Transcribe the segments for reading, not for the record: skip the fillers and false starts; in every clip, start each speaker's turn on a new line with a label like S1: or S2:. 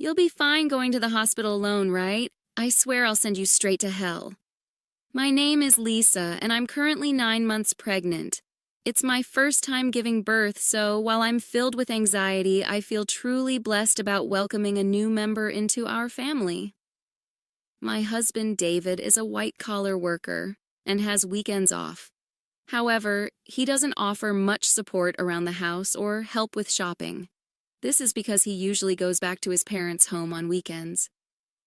S1: You'll be fine going to the hospital alone, right? I swear I'll send you straight to hell. My name is Lisa, and I'm currently 9 months pregnant. It's my first time giving birth, so while I'm filled with anxiety, I feel truly blessed about welcoming a new member into our family. My husband, David, is a white-collar worker and has weekends off. However, he doesn't offer much support around the house or help with shopping. This is because he usually goes back to his parents' home on weekends.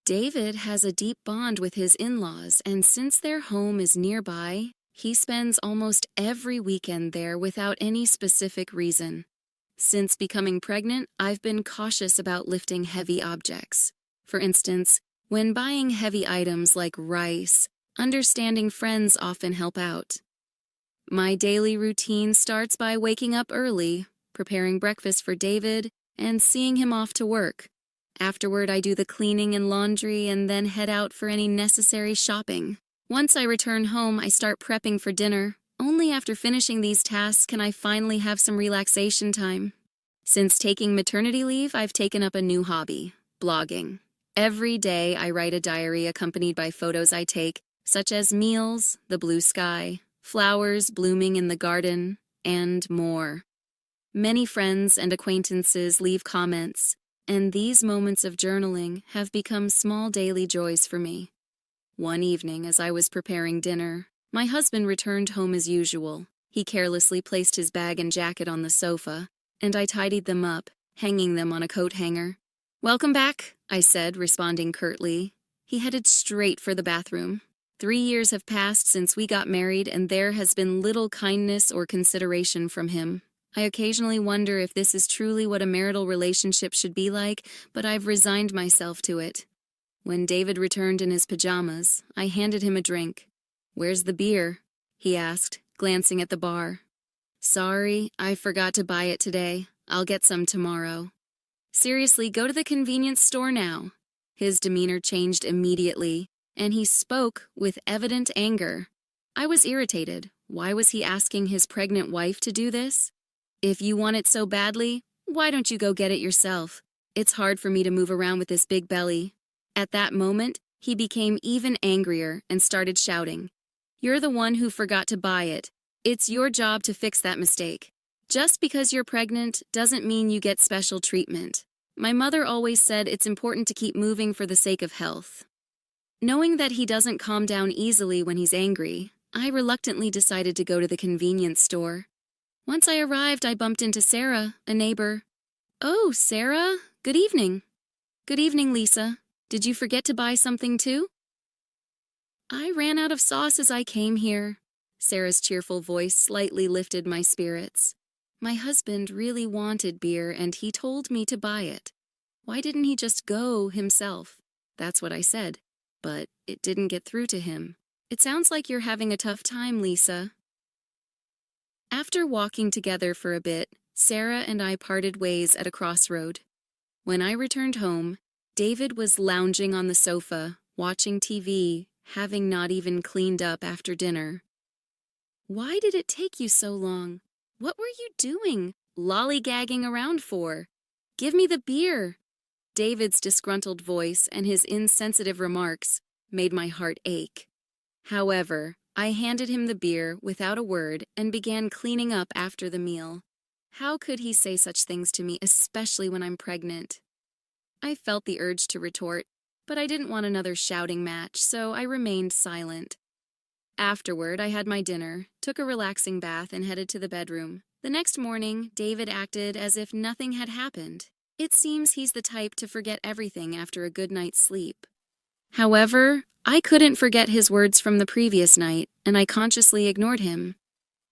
S1: David has a deep bond with his in-laws, and since their home is nearby, he spends almost every weekend there without any specific reason. Since becoming pregnant, I've been cautious about lifting heavy objects. For instance, when buying heavy items like rice, understanding friends often help out. My daily routine starts by waking up early, preparing breakfast for David, and seeing him off to work. Afterward, I do the cleaning and laundry and then head out for any necessary shopping. Once I return home, I start prepping for dinner. Only after finishing these tasks can I finally have some relaxation time. Since taking maternity leave, I've taken up a new hobby, blogging. Every day, I write a diary accompanied by photos I take, such as meals, the blue sky, flowers blooming in the garden, and more. Many friends and acquaintances leave comments, and these moments of journaling have become small daily joys for me. One evening, as I was preparing dinner, my husband returned home as usual. He carelessly placed his bag and jacket on the sofa, and I tidied them up, hanging them on a coat hanger. "Welcome back," I said, responding curtly. He headed straight for the bathroom. 3 years have passed since we got married, and there has been little kindness or consideration from him. I occasionally wonder if this is truly what a marital relationship should be like, but I've resigned myself to it. When David returned in his pajamas, I handed him a drink. "Where's the beer?" he asked, glancing at the bar. "Sorry, I forgot to buy it today. I'll get some tomorrow." "Seriously, go to the convenience store now." His demeanor changed immediately, and he spoke with evident anger. I was irritated. Why was he asking his pregnant wife to do this? "If you want it so badly, why don't you go get it yourself? It's hard for me to move around with this big belly." At that moment, he became even angrier and started shouting, "You're the one who forgot to buy it. It's your job to fix that mistake. Just because you're pregnant doesn't mean you get special treatment. My mother always said it's important to keep moving for the sake of health." Knowing that he doesn't calm down easily when he's angry, I reluctantly decided to go to the convenience store. Once I arrived, I bumped into Sarah, a neighbor. "Oh, Sarah, good evening." "Good evening, Lisa. Did you forget to buy something too?" "I ran out of sauce as I came here." Sarah's cheerful voice slightly lifted my spirits. "My husband really wanted beer and he told me to buy it. Why didn't he just go himself?" That's what I said, but it didn't get through to him. "It sounds like you're having a tough time, Lisa." After walking together for a bit, Sarah and I parted ways at a crossroad. When I returned home, David was lounging on the sofa, watching TV, having not even cleaned up after dinner. "Why did it take you so long? What were you doing, lollygagging around for? Give me the beer." David's disgruntled voice and his insensitive remarks made my heart ache. However, I handed him the beer without a word and began cleaning up after the meal. How could he say such things to me, especially when I'm pregnant? I felt the urge to retort, but I didn't want another shouting match, so I remained silent. Afterward, I had my dinner, took a relaxing bath, and headed to the bedroom. The next morning, David acted as if nothing had happened. It seems he's the type to forget everything after a good night's sleep. However, I couldn't forget his words from the previous night, and I consciously ignored him.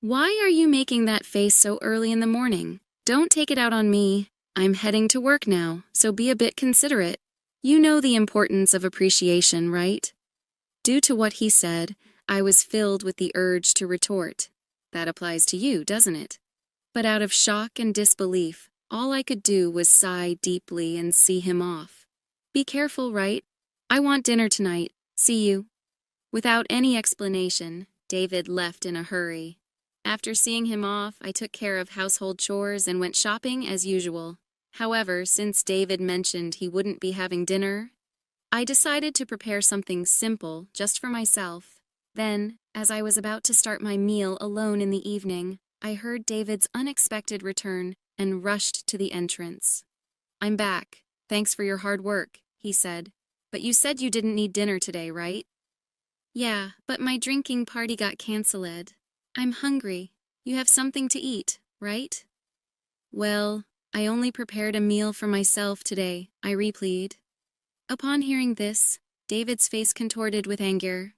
S1: "Why are you making that face so early in the morning? Don't take it out on me. I'm heading to work now, so be a bit considerate. You know the importance of appreciation, right?" Due to what he said, I was filled with the urge to retort. That applies to you, doesn't it? But out of shock and disbelief, all I could do was sigh deeply and see him off. "Be careful, right? I want dinner tonight. See you." Without any explanation, David left in a hurry. After seeing him off, I took care of household chores and went shopping as usual. However, since David mentioned he wouldn't be having dinner, I decided to prepare something simple just for myself. Then, as I was about to start my meal alone in the evening, I heard David's unexpected return and rushed to the entrance. "I'm back. Thanks for your hard work," he said. "But you said you didn't need dinner today, right?" "Yeah, but my drinking party got cancelled. I'm hungry. You have something to eat, right?" "Well, I only prepared a meal for myself today," I replied. Upon hearing this, David's face contorted with anger.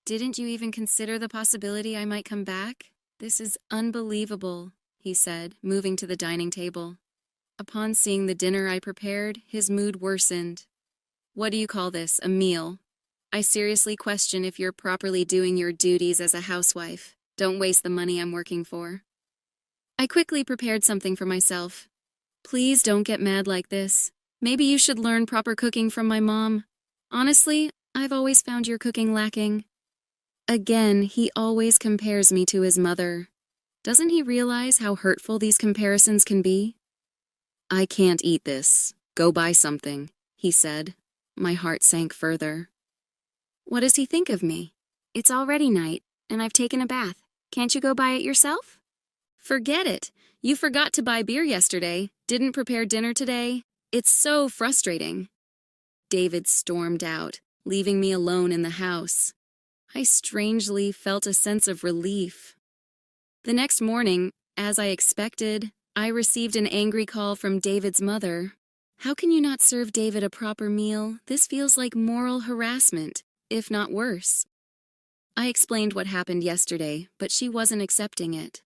S1: "Didn't you even consider the possibility I might come back? This is unbelievable," he said, moving to the dining table. Upon seeing the dinner I prepared, his mood worsened. "What do you call this, a meal? I seriously question if you're properly doing your duties as a housewife. Don't waste the money I'm working for." I quickly prepared something for myself. "Please don't get mad like this. Maybe you should learn proper cooking from my mom. Honestly, I've always found your cooking lacking." Again, he always compares me to his mother. Doesn't he realize how hurtful these comparisons can be? "I can't eat this. Go buy something," he said. My heart sank further. What does he think of me? It's already night, and I've taken a bath. Can't you go buy it yourself? Forget it. You forgot to buy beer yesterday, didn't prepare dinner today. It's so frustrating. David stormed out, leaving me alone in the house. I strangely felt a sense of relief. The next morning, as I expected, I received an angry call from David's mother. "How can you not serve David a proper meal? This feels like moral harassment, if not worse." I explained what happened yesterday, but she wasn't accepting it.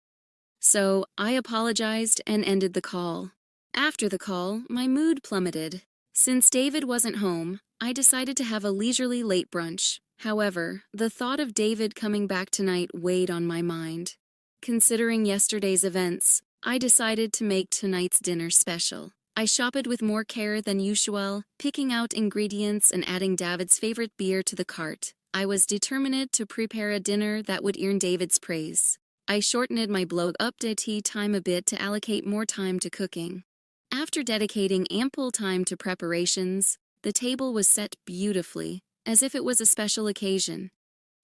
S1: So I apologized and ended the call. After the call, my mood plummeted. Since David wasn't home, I decided to have a leisurely late brunch. However, the thought of David coming back tonight weighed on my mind. Considering yesterday's events, I decided to make tonight's dinner special. I shopped with more care than usual, picking out ingredients and adding David's favorite beer to the cart. I was determined to prepare a dinner that would earn David's praise. I shortened my blow-up tea time a bit to allocate more time to cooking. After dedicating ample time to preparations, the table was set beautifully, as if it was a special occasion.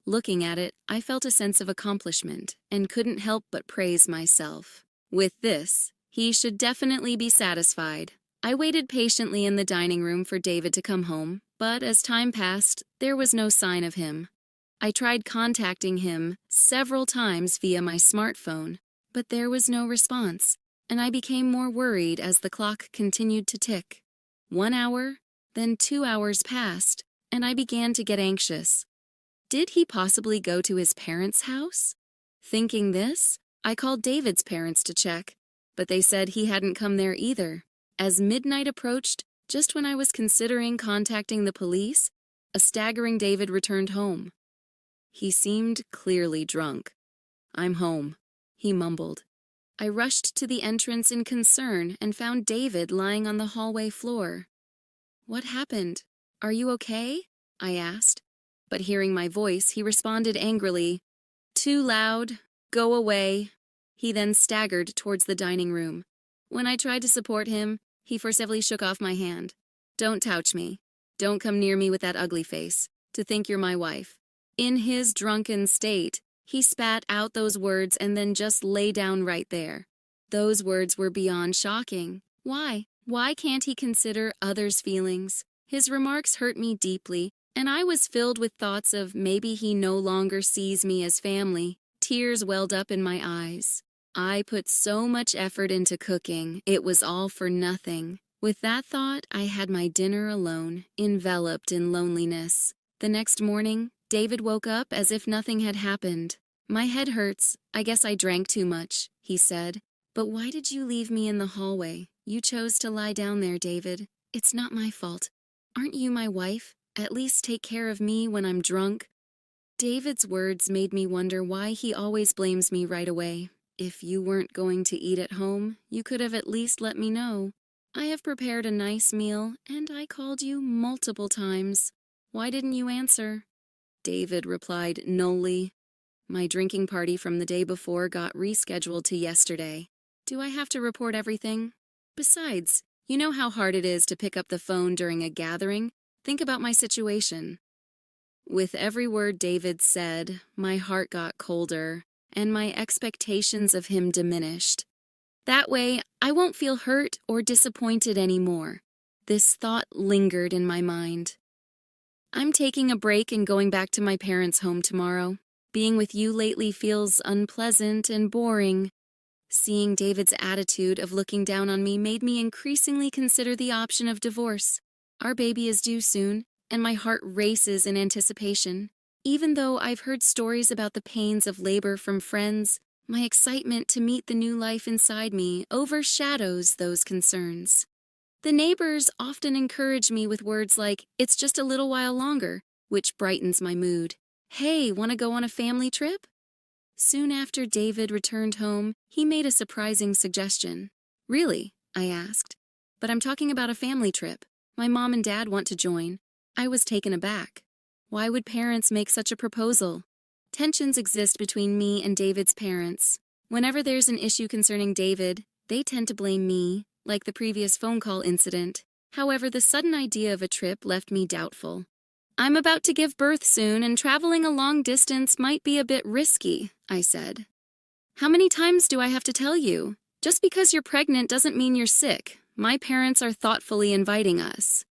S1: Looking at it, I felt a sense of accomplishment and couldn't help but praise myself. With this, he should definitely be satisfied. I waited patiently in the dining room for David to come home, but as time passed, there was no sign of him. I tried contacting him several times via my smartphone, but there was no response, and I became more worried as the clock continued to tick. 1 hour, then 2 hours passed, and I began to get anxious. Did he possibly go to his parents' house? Thinking this, I called David's parents to check, but they said he hadn't come there either. As midnight approached, just when I was considering contacting the police, a staggering David returned home. He seemed clearly drunk. "I'm home," he mumbled. I rushed to the entrance in concern and found David lying on the hallway floor. "What happened? Are you okay?" I asked. But hearing my voice, he responded angrily, "Too loud. Go away." He then staggered towards the dining room. When I tried to support him, he forcibly shook off my hand. "Don't touch me. Don't come near me with that ugly face. To think you're my wife." In his drunken state, he spat out those words and then just lay down right there. Those words were beyond shocking. Why? Why can't he consider others' feelings? His remarks hurt me deeply, and I was filled with thoughts of maybe he no longer sees me as family. Tears welled up in my eyes. I put so much effort into cooking, it was all for nothing. With that thought, I had my dinner alone, enveloped in loneliness. The next morning, David woke up as if nothing had happened. "My head hurts. I guess I drank too much," he said. "But why did you leave me in the hallway? You chose to lie down there, David. It's not my fault. Aren't you my wife? At least take care of me when I'm drunk." David's words made me wonder why he always blames me right away. If you weren't going to eat at home, you could have at least let me know. I have prepared a nice meal, and I called you multiple times. Why didn't you answer? David replied nully. My drinking party from the day before got rescheduled to yesterday. Do I have to report everything? Besides, You know how hard it is to pick up the phone during a gathering? Think about my situation. With every word David said, my heart got colder, and my expectations of him diminished. That way, I won't feel hurt or disappointed anymore. This thought lingered in my mind. I'm taking a break and going back to my parents' home tomorrow. Being with you lately feels unpleasant and boring. Seeing David's attitude of looking down on me made me increasingly consider the option of divorce. Our baby is due soon, and my heart races in anticipation. Even though I've heard stories about the pains of labor from friends, my excitement to meet the new life inside me overshadows those concerns. The neighbors often encourage me with words like, "It's just a little while longer," which brightens my mood. "Hey, want to go on a family trip?" Soon after David returned home, he made a surprising suggestion. "Really?" I asked. "But I'm talking about a family trip. My mom and dad want to join." I was taken aback. Why would parents make such a proposal? Tensions exist between me and David's parents. Whenever there's an issue concerning David, they tend to blame me, like the previous phone call incident. However, the sudden idea of a trip left me doubtful. "I'm about to give birth soon, and traveling a long distance might be a bit risky," I said. "How many times do I have to tell you? Just because you're pregnant doesn't mean you're sick. My parents are thoughtfully inviting us."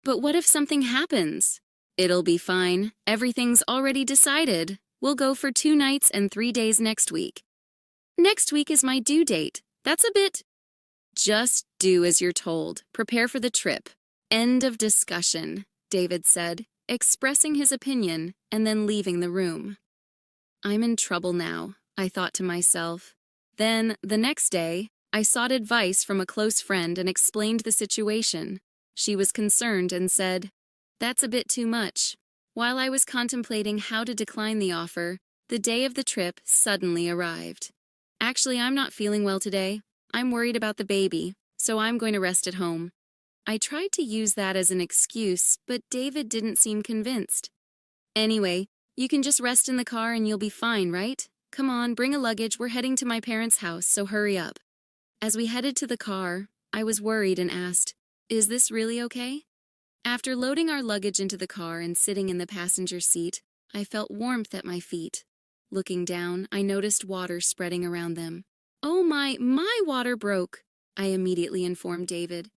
S1: "But what if something happens?" "It'll be fine. Everything's already decided. We'll go for 2 nights and 3 days next week." "Next week is my due date. That's a bit—" "Just do as you're told. Prepare for the trip. End of discussion," David said, expressing his opinion and then leaving the room. I'm in trouble now, I thought to myself. Then, the next day, I sought advice from a close friend and explained the situation. She was concerned and said, "That's a bit too much." While I was contemplating how to decline the offer, the day of the trip suddenly arrived. "Actually, I'm not feeling well today. I'm worried about the baby, so I'm going to rest at home." I tried to use that as an excuse, but David didn't seem convinced. "Anyway, you can just rest in the car and you'll be fine, right? Come on, bring a luggage. We're heading to my parents' house, so hurry up." As we headed to the car, I was worried and asked, "Is this really okay?" After loading our luggage into the car and sitting in the passenger seat, I felt warmth at my feet. Looking down, I noticed water spreading around them. "Oh my water broke," I immediately informed David.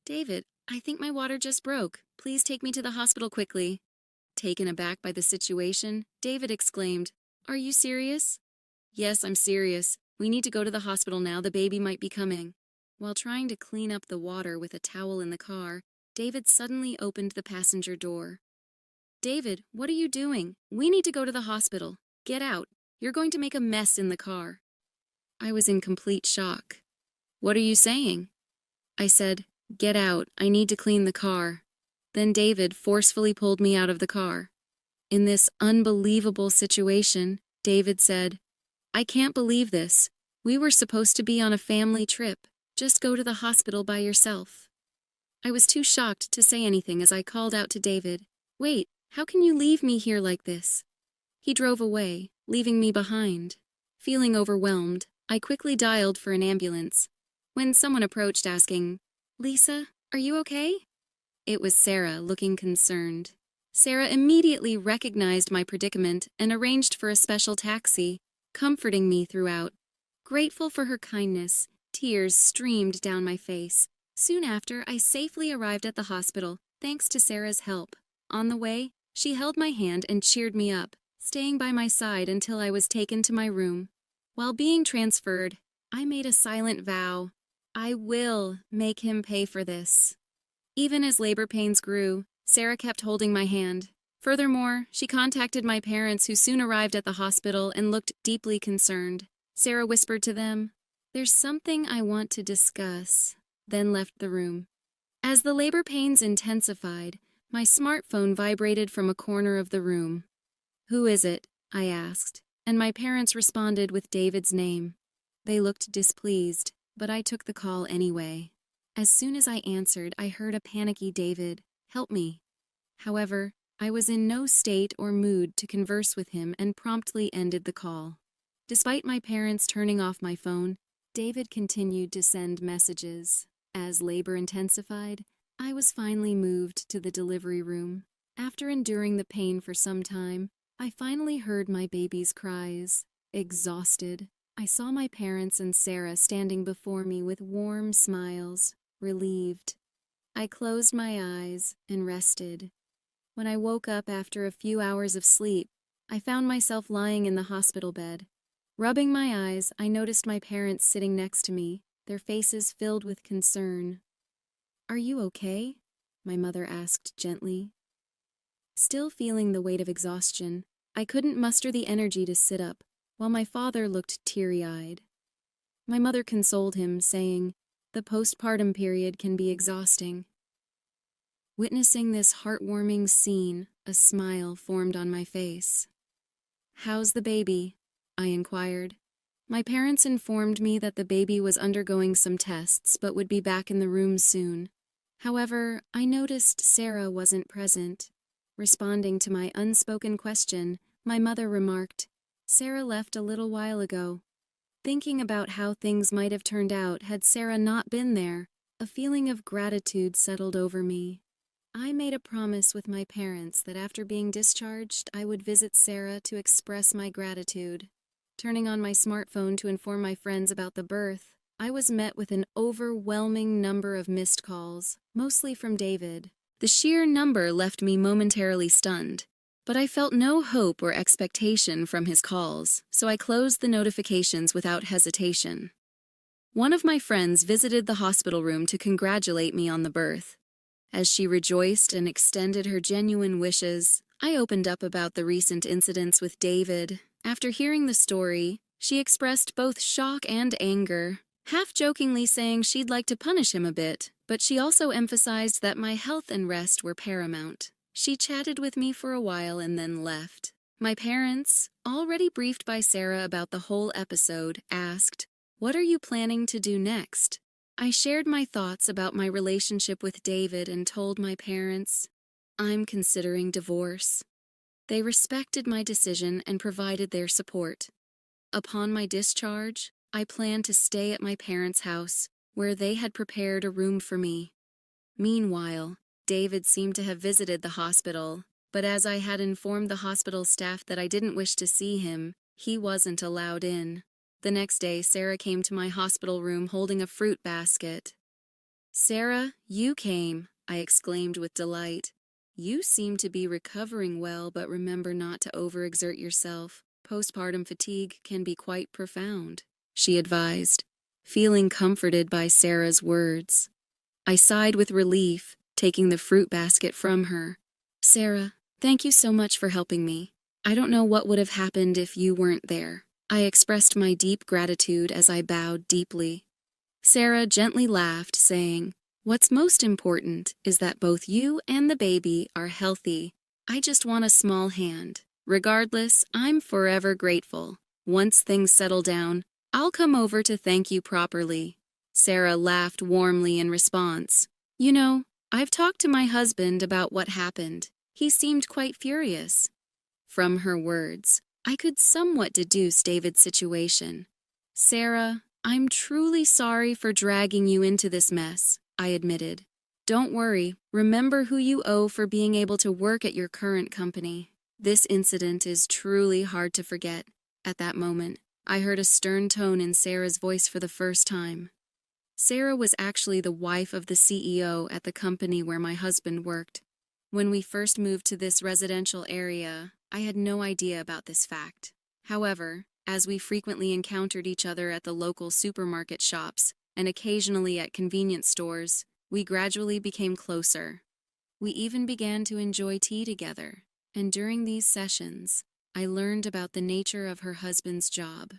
S1: "David, I think my water just broke. Please take me to the hospital quickly." Taken aback by the situation, David exclaimed, "Are you serious?" "Yes, I'm serious. We need to go to the hospital now. The baby might be coming." While trying to clean up the water with a towel in the car, David suddenly opened the passenger door. "David, what are you doing? We need to go to the hospital. Get out. You're going to make a mess in the car." I was in complete shock. "What are you saying?" I said, "Get out. I need to clean the car." Then David forcefully pulled me out of the car. In this unbelievable situation, David said, "I can't believe this. We were supposed to be on a family trip. Just go to the hospital by yourself." I was too shocked to say anything as I called out to David, "Wait, how can you leave me here like this?" He drove away, leaving me behind. Feeling overwhelmed, I quickly dialed for an ambulance. When someone approached asking, "Lisa, are you okay?" It was Sarah, looking concerned. Sarah immediately recognized my predicament and arranged for a special taxi, comforting me throughout. Grateful for her kindness, tears streamed down my face. Soon after, I safely arrived at the hospital, thanks to Sarah's help. On the way, she held my hand and cheered me up, staying by my side until I was taken to my room. While being transferred, I made a silent vow. I will make him pay for this. Even as labor pains grew, Sarah kept holding my hand. Furthermore, she contacted my parents, who soon arrived at the hospital and looked deeply concerned. Sarah whispered to them, "There's something I want to discuss," then left the room. As the labor pains intensified, my smartphone vibrated from a corner of the room. "Who is it?" I asked, and my parents responded with David's name. They looked displeased, but I took the call anyway. As soon as I answered, I heard a panicky David, "Help me." However, I was in no state or mood to converse with him and promptly ended the call. Despite my parents turning off my phone, David continued to send messages. As labor intensified, I was finally moved to the delivery room. After enduring the pain for some time, I finally heard my baby's cries. Exhausted, I saw my parents and Sarah standing before me with warm smiles, relieved. I closed my eyes and rested. When I woke up after a few hours of sleep, I found myself lying in the hospital bed. Rubbing my eyes, I noticed my parents sitting next to me, their faces filled with concern. "Are you okay?" my mother asked gently. Still feeling the weight of exhaustion, I couldn't muster the energy to sit up, while my father looked teary-eyed. My mother consoled him, saying, "The postpartum period can be exhausting." Witnessing this heartwarming scene, a smile formed on my face. "How's the baby?" I inquired. My parents informed me that the baby was undergoing some tests but would be back in the room soon. However, I noticed Sarah wasn't present. Responding to my unspoken question, my mother remarked, "Sarah left a little while ago." Thinking about how things might have turned out had Sarah not been there, a feeling of gratitude settled over me. I made a promise with my parents that after being discharged, I would visit Sarah to express my gratitude. Turning on my smartphone to inform my friends about the birth, I was met with an overwhelming number of missed calls, mostly from David. The sheer number left me momentarily stunned, but I felt no hope or expectation from his calls, so I closed the notifications without hesitation. One of my friends visited the hospital room to congratulate me on the birth. As she rejoiced and extended her genuine wishes, I opened up about the recent incidents with David. After hearing the story, she expressed both shock and anger, half-jokingly saying she'd like to punish him a bit, but she also emphasized that my health and rest were paramount. She chatted with me for a while and then left. My parents, already briefed by Sarah about the whole episode, asked, "What are you planning to do next?" I shared my thoughts about my relationship with David and told my parents, "I'm considering divorce." They respected my decision and provided their support. Upon my discharge, I planned to stay at my parents' house, where they had prepared a room for me. Meanwhile, David seemed to have visited the hospital, but as I had informed the hospital staff that I didn't wish to see him, he wasn't allowed in. The next day, Sarah came to my hospital room holding a fruit basket. "Sarah, you came," I exclaimed with delight. "You seem to be recovering well, but remember not to overexert yourself. Postpartum fatigue can be quite profound," she advised, feeling comforted by Sarah's words. I sighed with relief, taking the fruit basket from her. "Sarah, thank you so much for helping me. I don't know what would have happened if you weren't there." I expressed my deep gratitude as I bowed deeply. Sarah gently laughed, saying, "What's most important is that both you and the baby are healthy. I just want a small hand. Regardless, I'm forever grateful. Once things settle down, I'll come over to thank you properly." Sarah laughed warmly in response. "You know, I've talked to my husband about what happened. He seemed quite furious." From her words, I could somewhat deduce David's situation. "Sarah, I'm truly sorry for dragging you into this mess," I admitted. "Don't worry, remember who you owe for being able to work at your current company." This incident is truly hard to forget. At that moment, I heard a stern tone in Sarah's voice for the first time. Sarah was actually the wife of the CEO at the company where my husband worked. When we first moved to this residential area, I had no idea about this fact. However, as we frequently encountered each other at the local supermarket shops and occasionally at convenience stores, we gradually became closer. We even began to enjoy tea together, and during these sessions, I learned about the nature of her husband's job.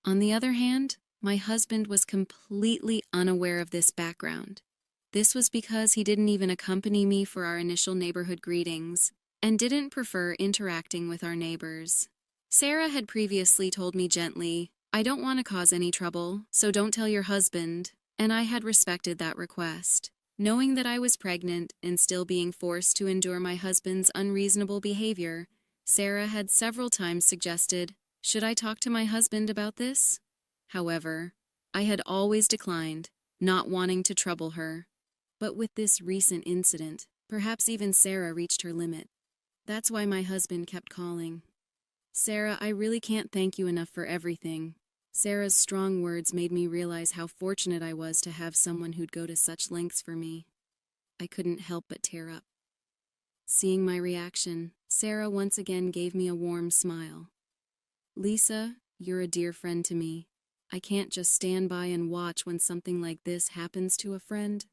S1: On the other hand, my husband was completely unaware of this background. This was because he didn't even accompany me for our initial neighborhood greetings and didn't prefer interacting with our neighbors. Sarah had previously told me gently, "I don't want to cause any trouble, so don't tell your husband," and I had respected that request. Knowing that I was pregnant and still being forced to endure my husband's unreasonable behavior, Sarah had several times suggested, "Should I talk to my husband about this?" However, I had always declined, not wanting to trouble her. But with this recent incident, perhaps even Sarah reached her limit. That's why my husband kept calling. Sarah, I really can't thank you enough for everything. Sarah's strong words made me realize how fortunate I was to have someone who'd go to such lengths for me. I couldn't help but tear up. Seeing my reaction, Sarah once again gave me a warm smile. Lisa, you're a dear friend to me. I can't just stand by and watch when something like this happens to a friend.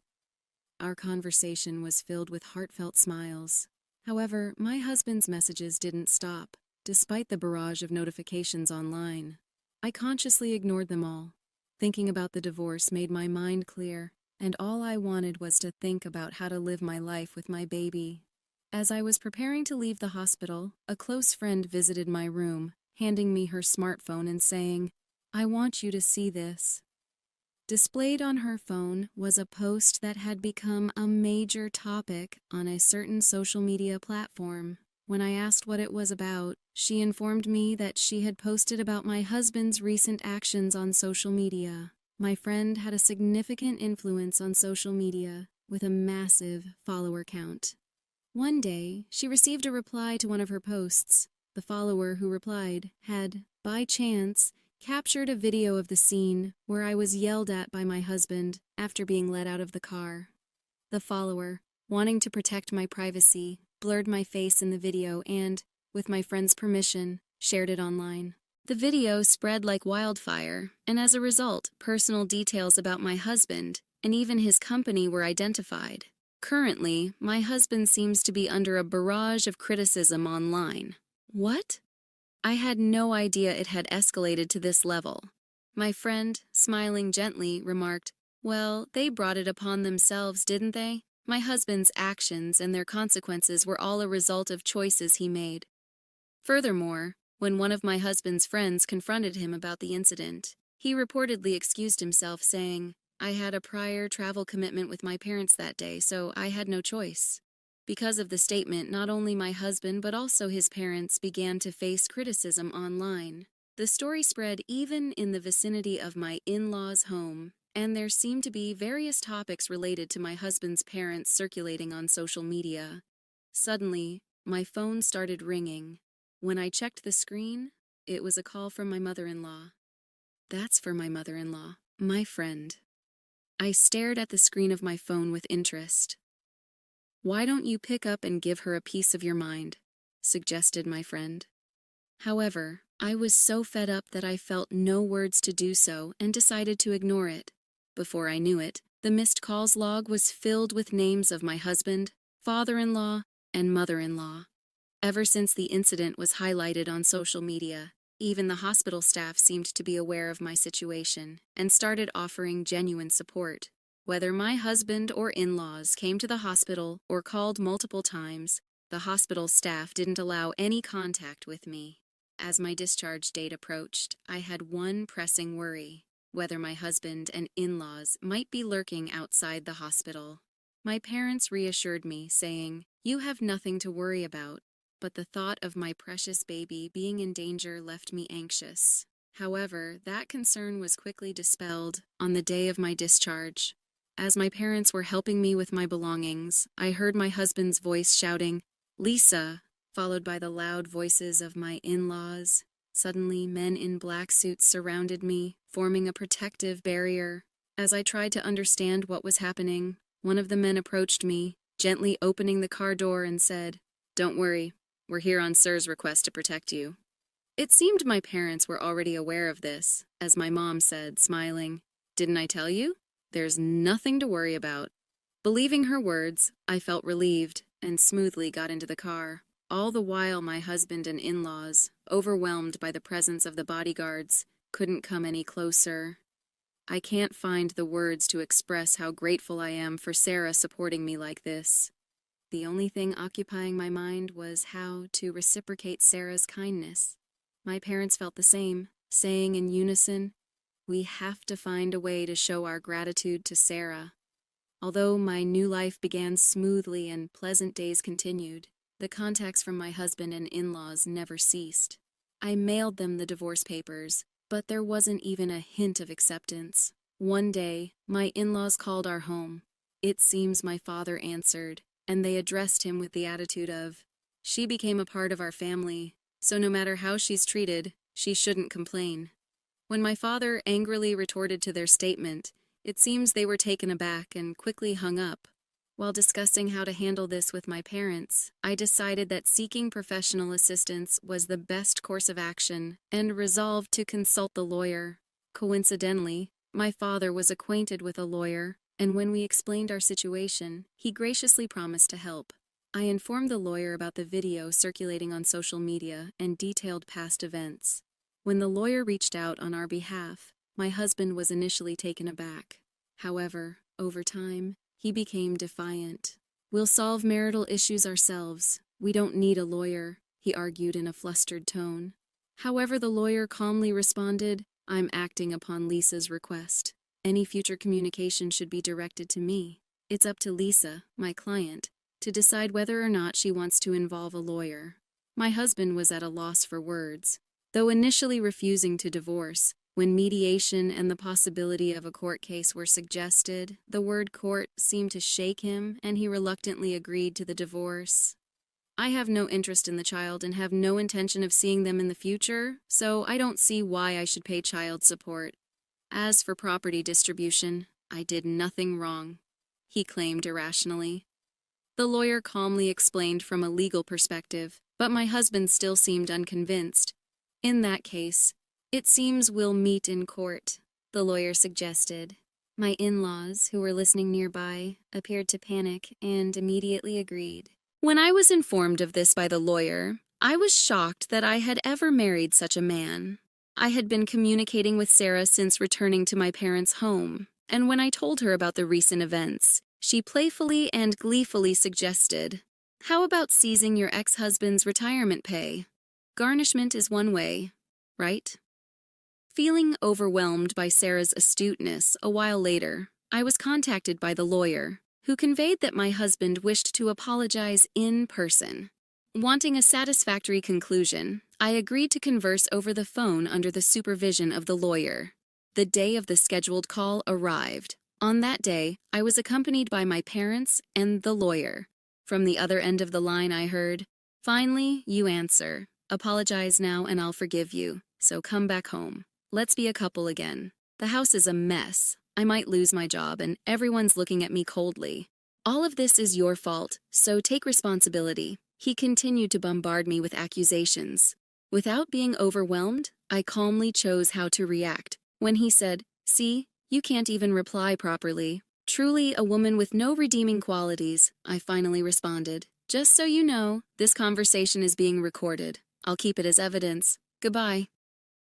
S1: Our conversation was filled with heartfelt smiles. However, my husband's messages didn't stop, despite the barrage of notifications online. I consciously ignored them all. Thinking about the divorce made my mind clear, and all I wanted was to think about how to live my life with my baby. As I was preparing to leave the hospital, a close friend visited my room, handing me her smartphone and saying, "I want you to see this." Displayed on her phone was a post that had become a major topic on a certain social media platform. When I asked what it was about, she informed me that she had posted about my husband's recent actions on social media. My friend had a significant influence on social media, with a massive follower count. One day, she received a reply to one of her posts. The follower who replied had, by chance, captured a video of the scene where I was yelled at by my husband after being let out of the car. The follower, wanting to protect my privacy, blurred my face in the video and, with my friend's permission, shared it online. The video spread like wildfire, and as a result, personal details about my husband and even his company were identified. Currently, my husband seems to be under a barrage of criticism online. What? I had no idea it had escalated to this level. My friend, smiling gently, remarked, "Well, they brought it upon themselves, didn't they? My husband's actions and their consequences were all a result of choices he made." Furthermore, when one of my husband's friends confronted him about the incident, he reportedly excused himself, saying, "I had a prior travel commitment with my parents that day, so I had no choice." Because of the statement, not only my husband but also his parents began to face criticism online. The story spread even in the vicinity of my in-laws' home, and there seemed to be various topics related to my husband's parents circulating on social media. Suddenly, my phone started ringing. When I checked the screen, it was a call from my mother-in-law. That's for my mother-in-law, my friend. I stared at the screen of my phone with interest. "Why don't you pick up and give her a piece of your mind?" suggested my friend. However, I was so fed up that I felt no words to do so and decided to ignore it. Before I knew it, the missed calls log was filled with names of my husband, father-in-law, and mother-in-law. Ever since the incident was highlighted on social media, even the hospital staff seemed to be aware of my situation and started offering genuine support. Whether my husband or in-laws came to the hospital or called multiple times, the hospital staff didn't allow any contact with me. As my discharge date approached, I had one pressing worry: whether my husband and in-laws might be lurking outside the hospital. My parents reassured me, saying, "You have nothing to worry about," but the thought of my precious baby being in danger left me anxious. However, that concern was quickly dispelled on the day of my discharge. As my parents were helping me with my belongings, I heard my husband's voice shouting, "Lisa," followed by the loud voices of my in-laws. Suddenly, men in black suits surrounded me, forming a protective barrier. As I tried to understand what was happening, one of the men approached me, gently opening the car door and said, "Don't worry, we're here on Sir's request to protect you." It seemed my parents were already aware of this, as my mom said, smiling, "Didn't I tell you? There's nothing to worry about." Believing her words, I felt relieved and smoothly got into the car. All the while my husband and in-laws, overwhelmed by the presence of the bodyguards, couldn't come any closer. I can't find the words to express how grateful I am for Sarah supporting me like this. The only thing occupying my mind was how to reciprocate Sarah's kindness. My parents felt the same, saying in unison, "We have to find a way to show our gratitude to Sarah." Although my new life began smoothly and pleasant days continued, the contacts from my husband and in-laws never ceased. I mailed them the divorce papers, but there wasn't even a hint of acceptance. One day, my in-laws called our home. It seems my father answered, and they addressed him with the attitude of, "She became a part of our family, so no matter how she's treated, she shouldn't complain." When my father angrily retorted to their statement, it seems they were taken aback and quickly hung up. While discussing how to handle this with my parents, I decided that seeking professional assistance was the best course of action and resolved to consult the lawyer. Coincidentally, my father was acquainted with a lawyer, and when we explained our situation, he graciously promised to help. I informed the lawyer about the video circulating on social media and detailed past events. When the lawyer reached out on our behalf, my husband was initially taken aback. However, over time, he became defiant. "We'll solve marital issues ourselves. We don't need a lawyer," he argued in a flustered tone. However, the lawyer calmly responded, "I'm acting upon Lisa's request. Any future communication should be directed to me. It's up to Lisa, my client, to decide whether or not she wants to involve a lawyer." My husband was at a loss for words. Though initially refusing to divorce, when mediation and the possibility of a court case were suggested, the word court seemed to shake him and he reluctantly agreed to the divorce. "I have no interest in the child and have no intention of seeing them in the future, so I don't see why I should pay child support. As for property distribution, I did nothing wrong," he claimed irrationally. The lawyer calmly explained from a legal perspective, but my husband still seemed unconvinced. "In that case, it seems we'll meet in court," the lawyer suggested. My in-laws, who were listening nearby, appeared to panic and immediately agreed. When I was informed of this by the lawyer, I was shocked that I had ever married such a man. I had been communicating with Sarah since returning to my parents' home, and when I told her about the recent events, she playfully and gleefully suggested, "How about seizing your ex-husband's retirement pay? Garnishment is one way, right?" Feeling overwhelmed by Sarah's astuteness, a while later, I was contacted by the lawyer, who conveyed that my husband wished to apologize in person. Wanting a satisfactory conclusion, I agreed to converse over the phone under the supervision of the lawyer. The day of the scheduled call arrived. On that day, I was accompanied by my parents and the lawyer. From the other end of the line I heard, "Finally, you answer. Apologize now and I'll forgive you. So come back home. Let's be a couple again. The house is a mess. I might lose my job and everyone's looking at me coldly. All of this is your fault, so take responsibility." He continued to bombard me with accusations. Without being overwhelmed, I calmly chose how to react. When he said, "See, you can't even reply properly. Truly a woman with no redeeming qualities," I finally responded. "Just so you know, this conversation is being recorded. I'll keep it as evidence. Goodbye."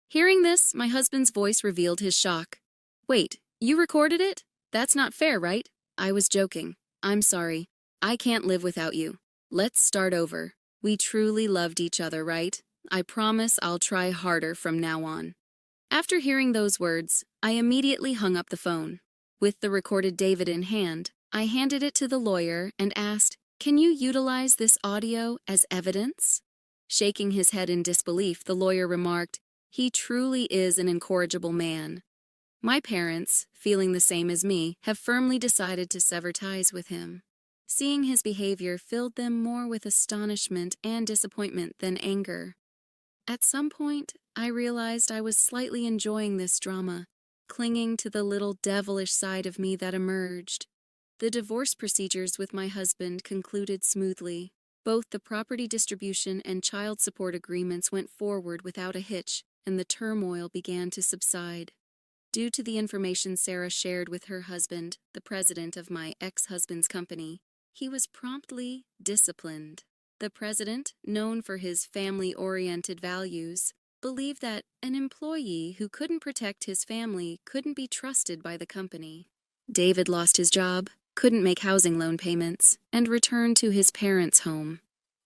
S1: Hearing this, my husband's voice revealed his shock. "Wait, you recorded it? That's not fair, right?" I was joking. "I'm sorry. I can't live without you. Let's start over. We truly loved each other, right? I promise I'll try harder from now on." After hearing those words, I immediately hung up the phone. With the recorded David in hand, I handed it to the lawyer and asked, "Can you utilize this audio as evidence?" Shaking his head in disbelief, the lawyer remarked, "He truly is an incorrigible man." My parents, feeling the same as me, have firmly decided to sever ties with him. Seeing his behavior filled them more with astonishment and disappointment than anger. At some point, I realized I was slightly enjoying this drama, clinging to the little devilish side of me that emerged. The divorce procedures with my husband concluded smoothly. Both the property distribution and child support agreements went forward without a hitch, and the turmoil began to subside. Due to the information Sarah shared with her husband, the president of my ex-husband's company, he was promptly disciplined. The president, known for his family-oriented values, believed that an employee who couldn't protect his family couldn't be trusted by the company. David lost his job, couldn't make housing loan payments, and returned to his parents' home.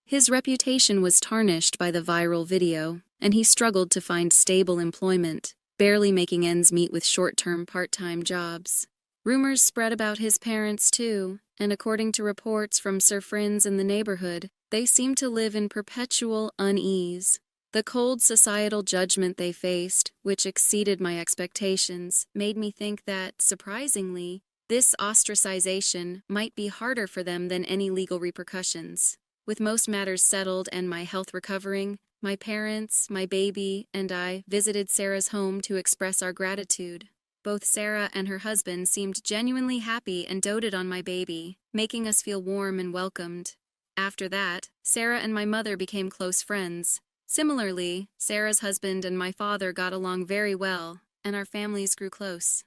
S1: His reputation was tarnished by the viral video, and he struggled to find stable employment, barely making ends meet with short-term part-time jobs. Rumors spread about his parents, too, and according to reports from friends in the neighborhood, they seemed to live in perpetual unease. The cold societal judgment they faced, which exceeded my expectations, made me think that, surprisingly, this ostracization might be harder for them than any legal repercussions. With most matters settled and my health recovering, my parents, my baby, and I visited Sarah's home to express our gratitude. Both Sarah and her husband seemed genuinely happy and doted on my baby, making us feel warm and welcomed. After that, Sarah and my mother became close friends. Similarly, Sarah's husband and my father got along very well, and our families grew close.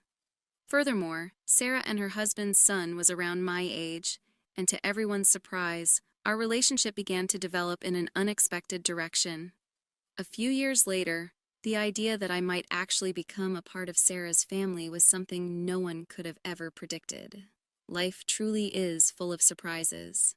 S1: Furthermore, Sarah and her husband's son was around my age, and to everyone's surprise, our relationship began to develop in an unexpected direction. A few years later, the idea that I might actually become a part of Sarah's family was something no one could have ever predicted. Life truly is full of surprises.